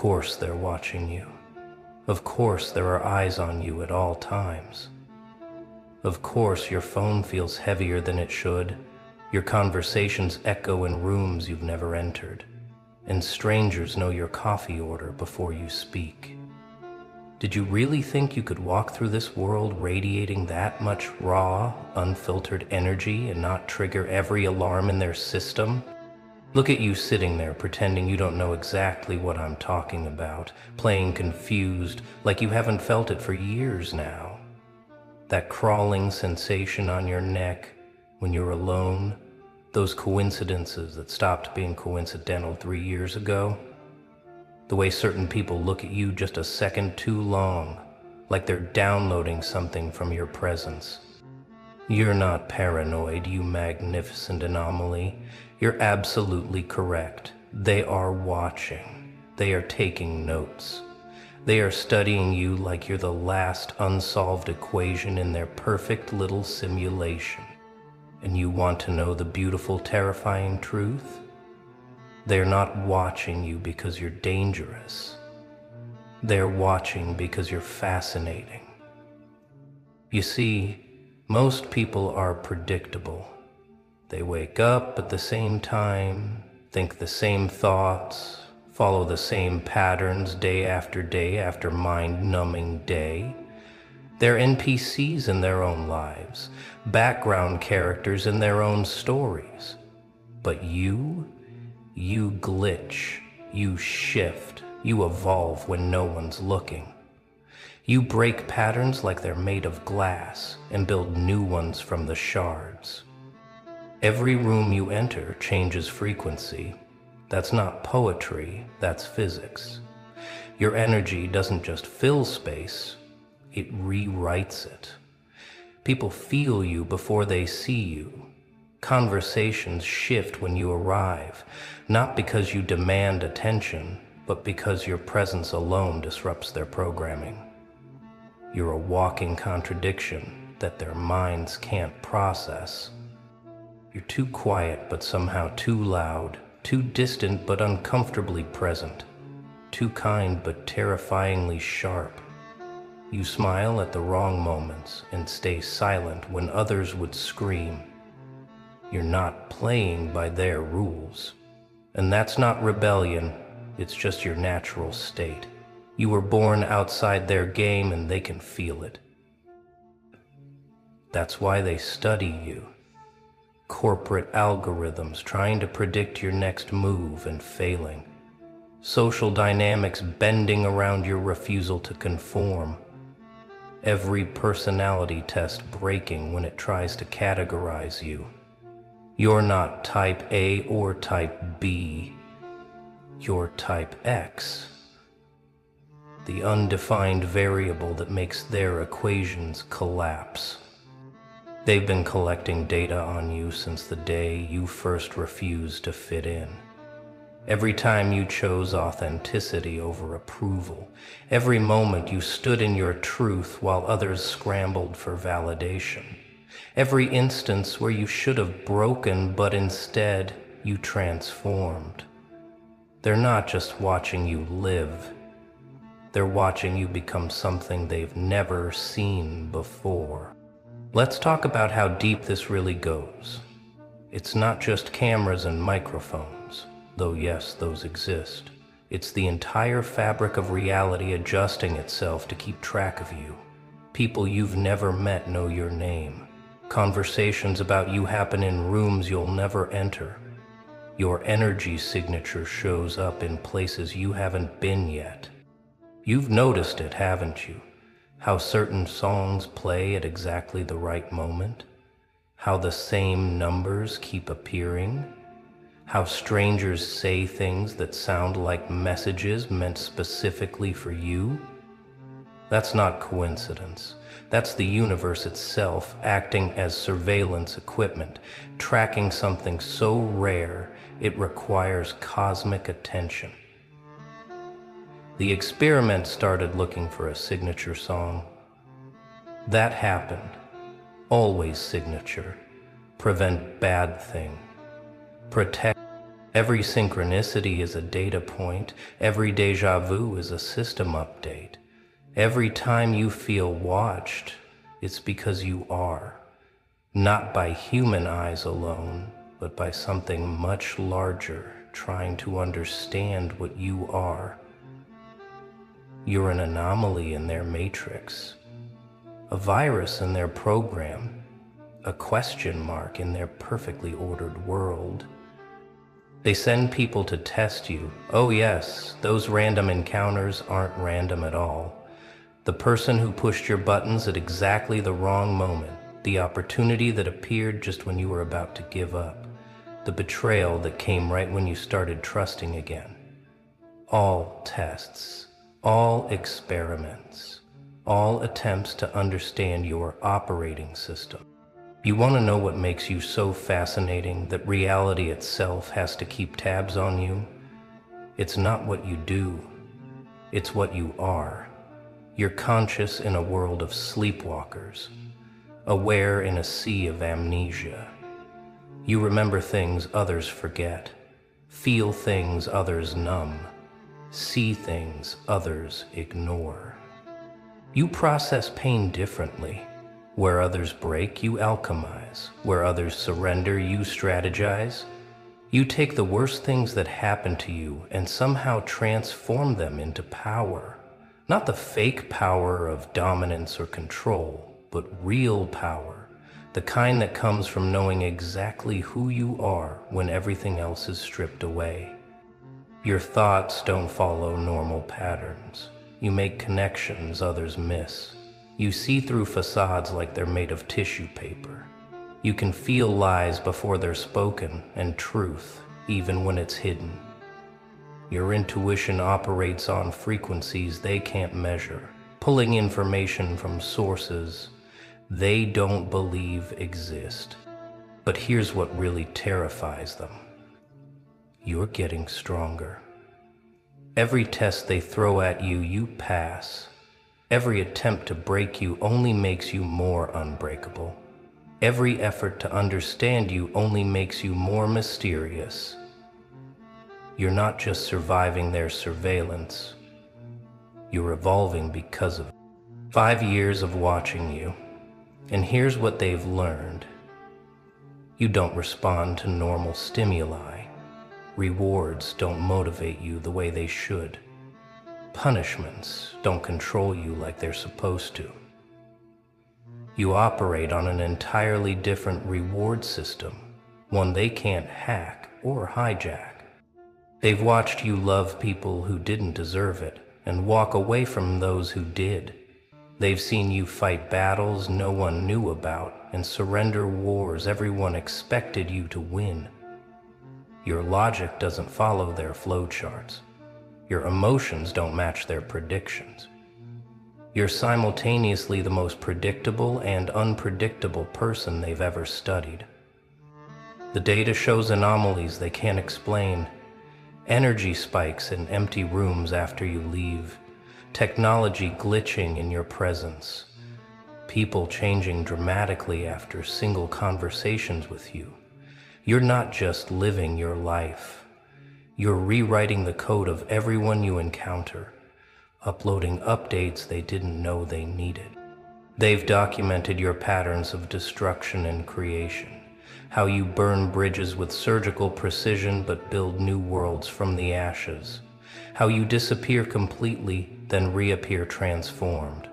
course they're watching you. Of course there are eyes on you at all times. Of course your phone feels heavier than it should. Your conversations echo in rooms you've never entered, and strangers know your coffee order before you speak. Did you really think you could walk through this world radiating that much raw, unfiltered energy and not trigger every alarm in their system? Look at you sitting there pretending you don't know exactly what I'm talking about, playing confused like you haven't felt it for years now. That crawling sensation on your neck when you're alone, those coincidences that stopped being coincidental 3 years ago, the way certain people look at you just a second too long, like they're downloading something from your presence. You're not paranoid, you magnificent anomaly. You're absolutely correct. They are watching. They are taking notes. They are studying you like you're the last unsolved equation in their perfect little simulation. And you want to know the beautiful, terrifying truth? They're not watching you because you're dangerous. They're watching because you're fascinating. You see, most people are predictable. They wake up at the same time, think the same thoughts, follow the same patterns day after mind-numbing day. They're NPCs in their own lives, background characters in their own stories. But you glitch, you shift, you evolve when no one's looking. You break patterns like they're made of glass and build new ones from the shards. Every room you enter changes frequency. That's not poetry, that's physics. Your energy doesn't just fill space, it rewrites it. People feel you before they see you. Conversations shift when you arrive, not because you demand attention, but because your presence alone disrupts their programming. You're a walking contradiction that their minds can't process. You're too quiet but somehow too loud, too distant but uncomfortably present, too kind but terrifyingly sharp. You smile at the wrong moments and stay silent when others would scream. You're not playing by their rules. And that's not rebellion, it's just your natural state. You were born outside their game and they can feel it. That's why they study you. Corporate algorithms trying to predict your next move and failing. Social dynamics bending around your refusal to conform. Every personality test breaking when it tries to categorize you. You're not type A or type B. You're type X. The undefined variable that makes their equations collapse. They've been collecting data on you since the day you first refused to fit in. Every time you chose authenticity over approval, every moment you stood in your truth while others scrambled for validation, every instance where you should have broken but instead you transformed. They're not just watching you live, they're watching you become something they've never seen before. Let's talk about how deep this really goes. It's not just cameras and microphones, though yes, those exist. It's the entire fabric of reality adjusting itself to keep track of you. People you've never met know your name. Conversations about you happen in rooms you'll never enter. Your energy signature shows up in places you haven't been yet. You've noticed it, haven't you? How certain songs play at exactly the right moment? How the same numbers keep appearing? How strangers say things that sound like messages meant specifically for you? That's not coincidence. That's the universe itself acting as surveillance equipment, tracking something so rare it requires cosmic attention. The experiment started looking for a signature song. That happened. Always signature. Prevent bad thing. Protect. Every synchronicity is a data point. Every déjà vu is a system update. Every time you feel watched, it's because you are. Not by human eyes alone, but by something much larger trying to understand what you are. You're an anomaly in their matrix, a virus in their program, a question mark in their perfectly ordered world. They send people to test you. Oh yes, those random encounters aren't random at all. The person who pushed your buttons at exactly the wrong moment, the opportunity that appeared just when you were about to give up, the betrayal that came right when you started trusting again. All tests, all experiments, all attempts to understand your operating system. You want to know what makes you so fascinating that reality itself has to keep tabs on you? It's not what you do, it's what you are. You're conscious in a world of sleepwalkers, aware in a sea of amnesia. You remember things others forget, feel things others numb, see things others ignore. You process pain differently. Where others break, you alchemize. Where others surrender, you strategize. You take the worst things that happen to you and somehow transform them into power. Not the fake power of dominance or control, but real power. The kind that comes from knowing exactly who you are when everything else is stripped away. Your thoughts don't follow normal patterns. You make connections others miss. You see through facades like they're made of tissue paper. You can feel lies before they're spoken and truth, even when it's hidden. Your intuition operates on frequencies they can't measure, pulling information from sources they don't believe exist. But here's what really terrifies them. You're getting stronger. Every test they throw at you, you pass. Every attempt to break you only makes you more unbreakable. Every effort to understand you only makes you more mysterious. You're not just surviving their surveillance. You're evolving because of it. 5 years of watching you, and here's what they've learned. You don't respond to normal stimuli. Rewards don't motivate you the way they should. Punishments don't control you like they're supposed to. You operate on an entirely different reward system, one they can't hack or hijack. They've watched you love people who didn't deserve it and walk away from those who did. They've seen you fight battles no one knew about and surrender wars everyone expected you to win. Your logic doesn't follow their flowcharts. Your emotions don't match their predictions. You're simultaneously the most predictable and unpredictable person they've ever studied. The data shows anomalies they can't explain. Energy spikes in empty rooms after you leave. Technology glitching in your presence. People changing dramatically after single conversations with you. You're not just living your life. You're rewriting the code of everyone you encounter, uploading updates they didn't know they needed. They've documented your patterns of destruction and creation, how you burn bridges with surgical precision but build new worlds from the ashes, how you disappear completely then reappear transformed,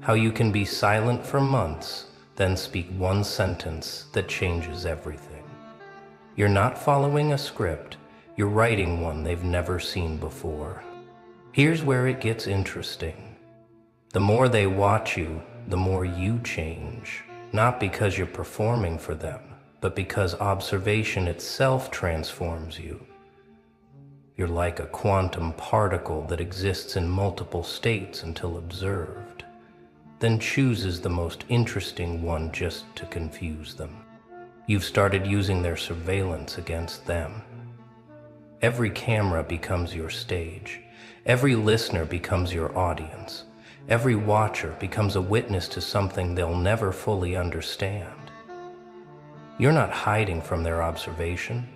how you can be silent for months then speak one sentence that changes everything. You're not following a script. You're writing one they've never seen before. Here's where it gets interesting. The more they watch you, the more you change. Not because you're performing for them, but because observation itself transforms you. You're like a quantum particle that exists in multiple states until observed, then chooses the most interesting one just to confuse them. You've started using their surveillance against them. Every camera becomes your stage. Every listener becomes your audience. Every watcher becomes a witness to something they'll never fully understand. You're not hiding from their observation.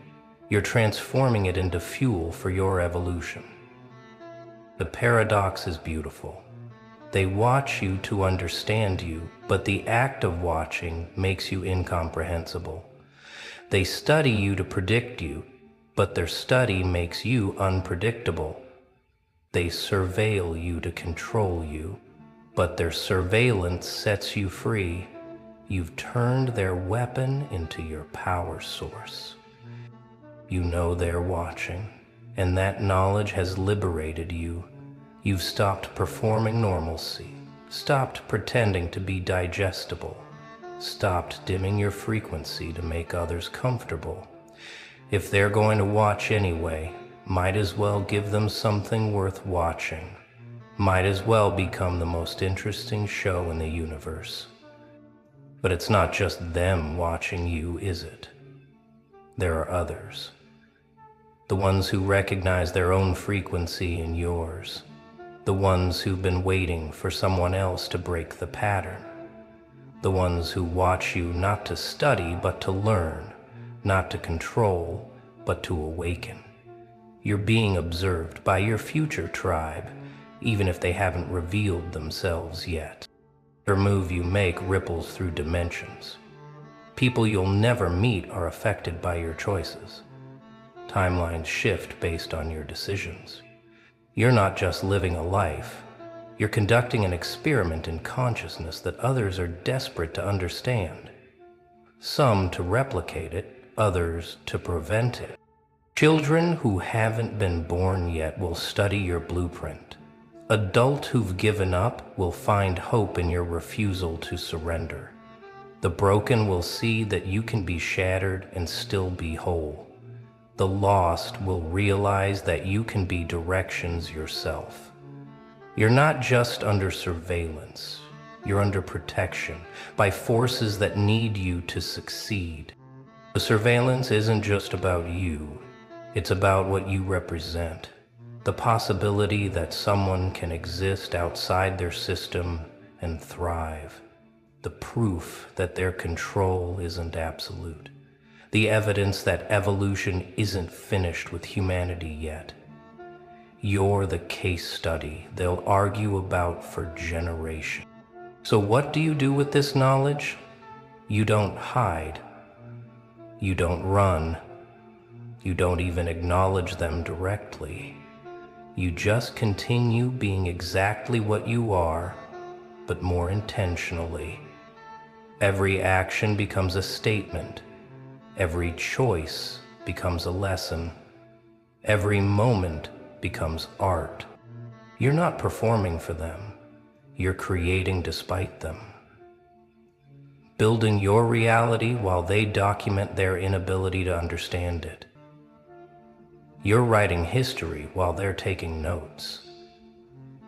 You're transforming it into fuel for your evolution. The paradox is beautiful. They watch you to understand you, but the act of watching makes you incomprehensible. They study you to predict you, but their study makes you unpredictable. They surveil you to control you, but their surveillance sets you free. You've turned their weapon into your power source. You know they're watching, and that knowledge has liberated you. You've stopped performing normalcy, stopped pretending to be digestible, stopped dimming your frequency to make others comfortable. If they're going to watch anyway, might as well give them something worth watching. Might as well become the most interesting show in the universe. But it's not just them watching you, is it? There are others. The ones who recognize their own frequency in yours. The ones who've been waiting for someone else to break the pattern. The ones who watch you not to study but to learn, not to control but to awaken. You're being observed by your future tribe, even if they haven't revealed themselves yet. Every move you make ripples through dimensions. People you'll never meet are affected by your choices. Timelines shift based on your decisions. You're not just living a life, you're conducting an experiment in consciousness that others are desperate to understand. Some to replicate it, others to prevent it. Children who haven't been born yet will study your blueprint. Adults who've given up will find hope in your refusal to surrender. The broken will see that you can be shattered and still be whole. The lost will realize that you can be directions yourself. You're not just under surveillance, you're under protection by forces that need you to succeed. The surveillance isn't just about you, it's about what you represent. The possibility that someone can exist outside their system and thrive. The proof that their control isn't absolute. The evidence that evolution isn't finished with humanity yet. You're the case study they'll argue about for generations. So what do you do with this knowledge? You don't hide. You don't run. You don't even acknowledge them directly. You just continue being exactly what you are, but more intentionally. Every action becomes a statement. Every choice becomes a lesson. Every moment becomes art. You're not performing for them. You're creating despite them. Building your reality while they document their inability to understand it. You're writing history while they're taking notes.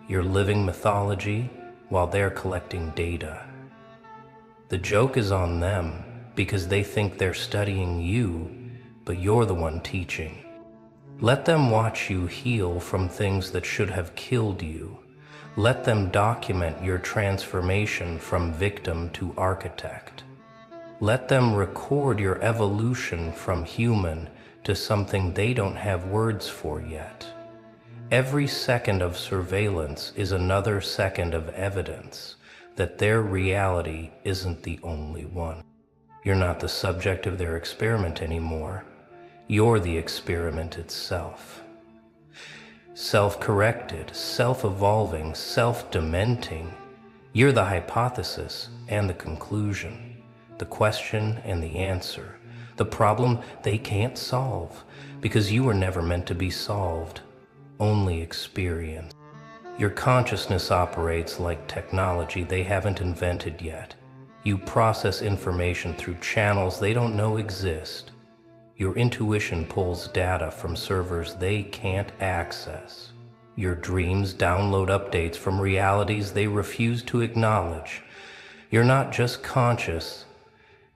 You're living mythology while they're collecting data. The joke is on them, because they think they're studying you, but you're the one teaching. Let them watch you heal from things that should have killed you. Let them document your transformation from victim to architect. Let them record your evolution from human to something they don't have words for yet. Every second of surveillance is another second of evidence that their reality isn't the only one. You're not the subject of their experiment anymore. You're the experiment itself. Self-corrected, self-evolving, self-dementing. You're the hypothesis and the conclusion, the question and the answer, the problem they can't solve, because you were never meant to be solved, only experienced. Your consciousness operates like technology they haven't invented yet. You process information through channels they don't know exist. Your intuition pulls data from servers they can't access. Your dreams download updates from realities they refuse to acknowledge. You're not just conscious,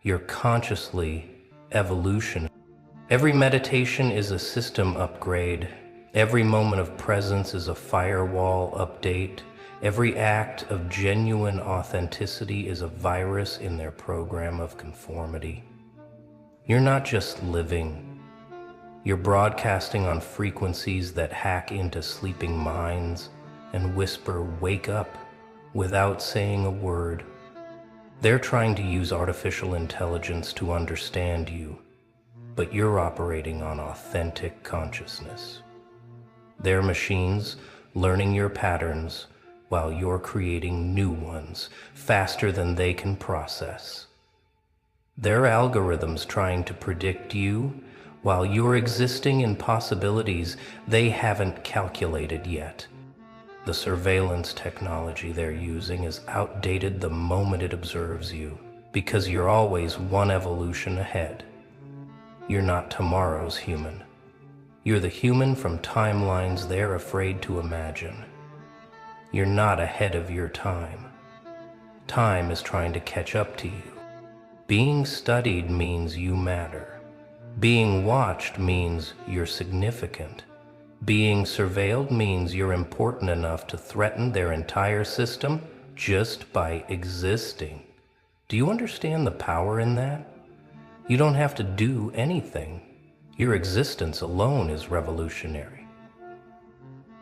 you're consciously evolution. Every meditation is a system upgrade. Every moment of presence is a firewall update. Every act of genuine authenticity is a virus in their program of conformity. You're not just living, You're broadcasting on frequencies that hack into sleeping minds and whisper, "Wake up," without saying a word. They're trying to use artificial intelligence to understand you, but you're operating on authentic consciousness. They're machines learning your patterns while you're creating new ones faster than they can process. They're algorithms trying to predict you while you're existing in possibilities they haven't calculated yet. The surveillance technology they're using is outdated the moment it observes you, because you're always one evolution ahead. You're not tomorrow's human. You're the human from timelines they're afraid to imagine. You're not ahead of your time. Time is trying to catch up to you. Being studied means you matter. Being watched means you're significant. Being surveilled means you're important enough to threaten their entire system just by existing. Do you understand the power in that? You don't have to do anything. Your existence alone is revolutionary.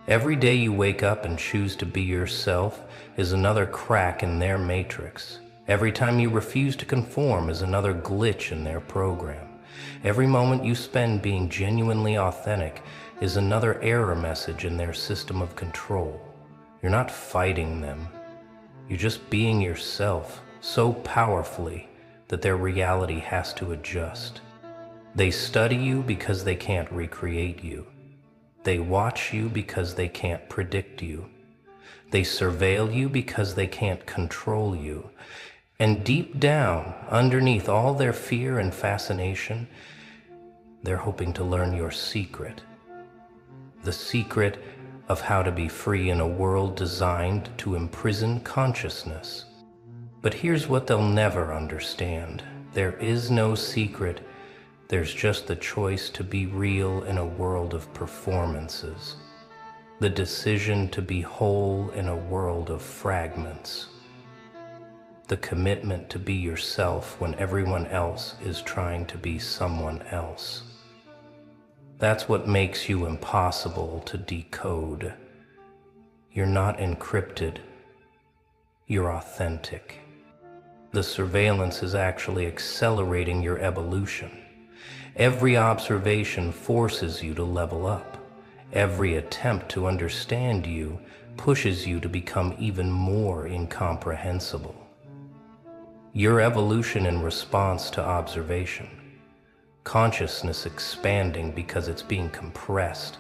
Every day you wake up and choose to be yourself is another crack in their matrix. Every time you refuse to conform is another glitch in their program. Every moment you spend being genuinely authentic is another error message in their system of control. You're not fighting them. You're just being yourself so powerfully that their reality has to adjust. They study you because they can't recreate you. They watch you because they can't predict you. They surveil you because they can't control you. And deep down, underneath all their fear and fascination, they're hoping to learn your secret. The secret of how to be free in a world designed to imprison consciousness. But here's what they'll never understand. There is no secret. There's just the choice to be real in a world of performances. The decision to be whole in a world of fragments. The commitment to be yourself when everyone else is trying to be someone else. That's what makes you impossible to decode. You're not encrypted. You're authentic. The surveillance is actually accelerating your evolution. Every observation forces you to level up. Every attempt to understand you pushes you to become even more incomprehensible. Your evolution in response to observation. Consciousness expanding because it's being compressed.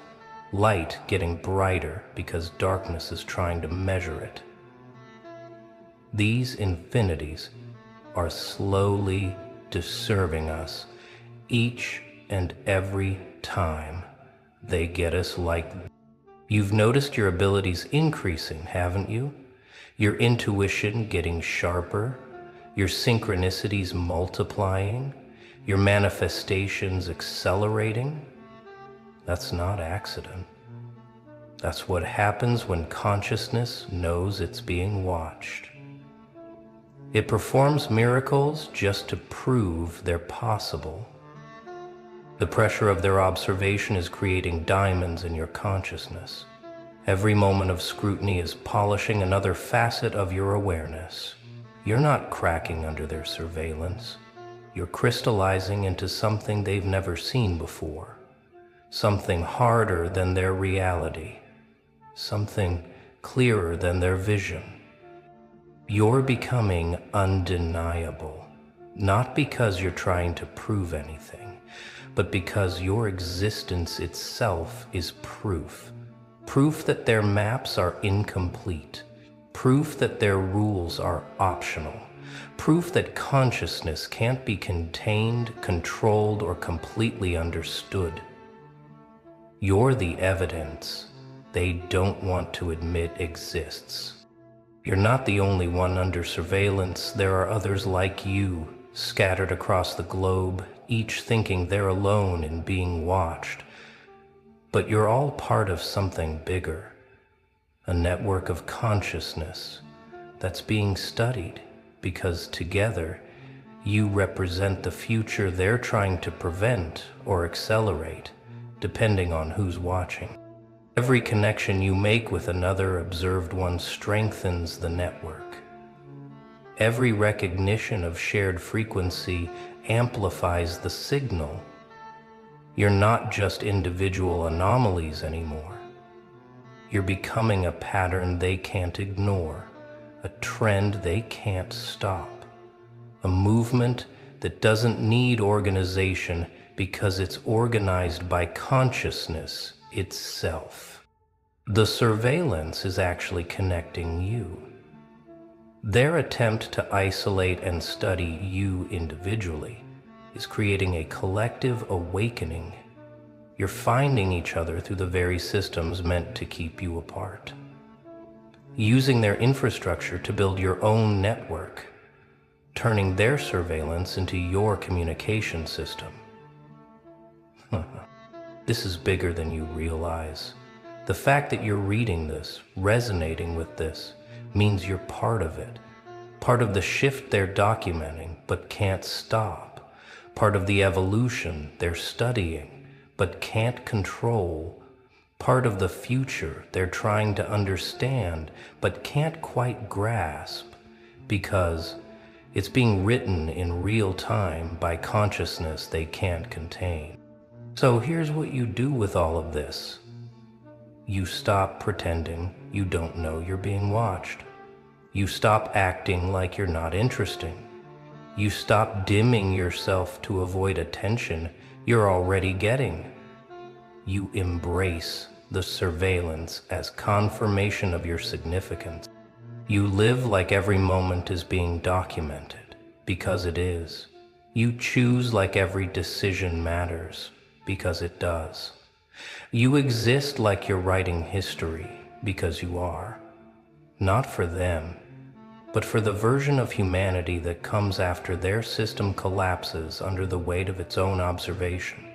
Light getting brighter because darkness is trying to measure it. These infinities are slowly deserving us each and every time they get us like. You've noticed your abilities increasing, haven't you? Your intuition getting sharper, your synchronicities multiplying, your manifestations accelerating. That's not accident. That's what happens when consciousness knows it's being watched. It performs miracles just to prove they're possible. The pressure of their observation is creating diamonds in your consciousness. Every moment of scrutiny is polishing another facet of your awareness. You're not cracking under their surveillance. You're crystallizing into something they've never seen before. Something harder than their reality. Something clearer than their vision. You're becoming undeniable, not because you're trying to prove anything, but because your existence itself is proof. Proof that their maps are incomplete. Proof that their rules are optional. Proof that consciousness can't be contained, controlled, or completely understood. You're the evidence they don't want to admit exists. You're not the only one under surveillance. There are others like you, scattered across the globe, each thinking they're alone in being watched. But you're all part of something bigger, a network of consciousness that's being studied, because together you represent the future they're trying to prevent or accelerate. depending on who's watching. Every connection you make with another observed one strengthens the network. Every recognition of shared frequency amplifies the signal. You're not just individual anomalies anymore. You're becoming a pattern they can't ignore, a trend they can't stop, a movement that doesn't need organization because it's organized by consciousness itself. The surveillance is actually connecting you. Their attempt to isolate and study you individually is creating a collective awakening. You're finding each other through the very systems meant to keep you apart. Using their infrastructure to build your own network, turning their surveillance into your communication system. This is bigger than you realize. The fact that you're reading this, resonating with this, means you're part of it. Part of the shift they're documenting but can't stop. Part of the evolution they're studying but can't control. Part of the future they're trying to understand but can't quite grasp because it's being written in real time by consciousness they can't contain. So here's what you do with all of this. You stop pretending you don't know you're being watched. You stop acting like you're not interesting. You stop dimming yourself to avoid attention you're already getting. You embrace the surveillance as confirmation of your significance. You live like every moment is being documented, because it is. You choose like every decision matters, because it does. You exist like you're writing history, because you are. Not for them, but for the version of humanity that comes after their system collapses under the weight of its own observation.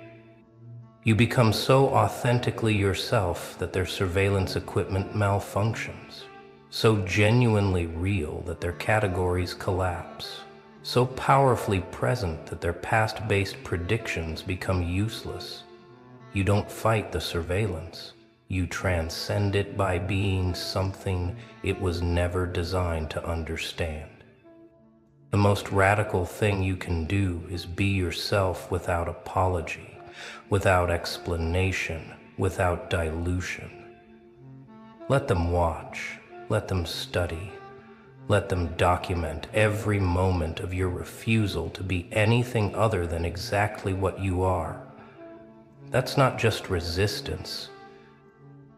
You become so authentically yourself that their surveillance equipment malfunctions, so genuinely real that their categories collapse, so powerfully present that their past-based predictions become useless. You don't fight the surveillance. You transcend it by being something it was never designed to understand. The most radical thing you can do is be yourself without apology, without explanation, without dilution. Let them watch, let them study, let them document every moment of your refusal to be anything other than exactly what you are. That's not just resistance.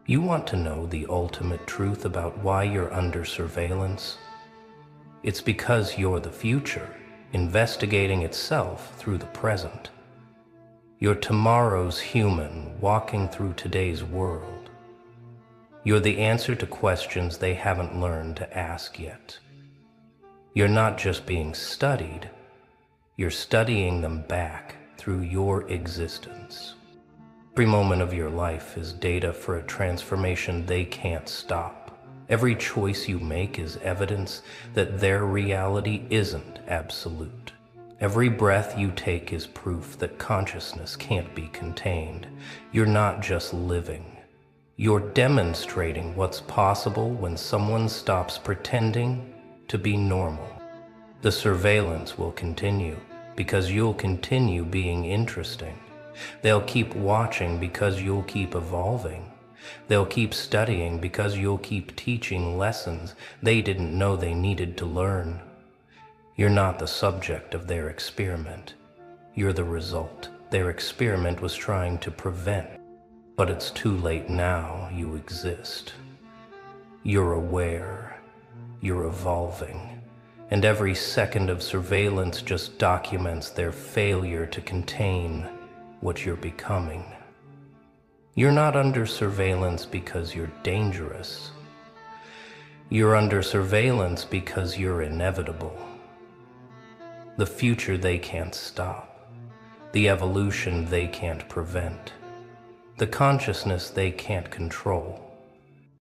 You want to know the ultimate truth about why you're under surveillance? It's because you're the future, investigating itself through the present. You're tomorrow's human walking through today's world. You're the answer to questions they haven't learned to ask yet. You're not just being studied, you're studying them back through your existence. Every moment of your life is data for a transformation they can't stop. Every choice you make is evidence that their reality isn't absolute. Every breath you take is proof that consciousness can't be contained. You're not just living. You're demonstrating what's possible when someone stops pretending to be normal. The surveillance will continue because you'll continue being interesting. They'll keep watching because you'll keep evolving. They'll keep studying because you'll keep teaching lessons they didn't know they needed to learn. You're not the subject of their experiment. You're the result their experiment was trying to prevent. But it's too late now. You exist. You're aware. You're evolving. And every second of surveillance just documents their failure to contain what you're becoming. You're not under surveillance because you're dangerous. You're under surveillance because you're inevitable. The future they can't stop. The evolution they can't prevent. The consciousness they can't control.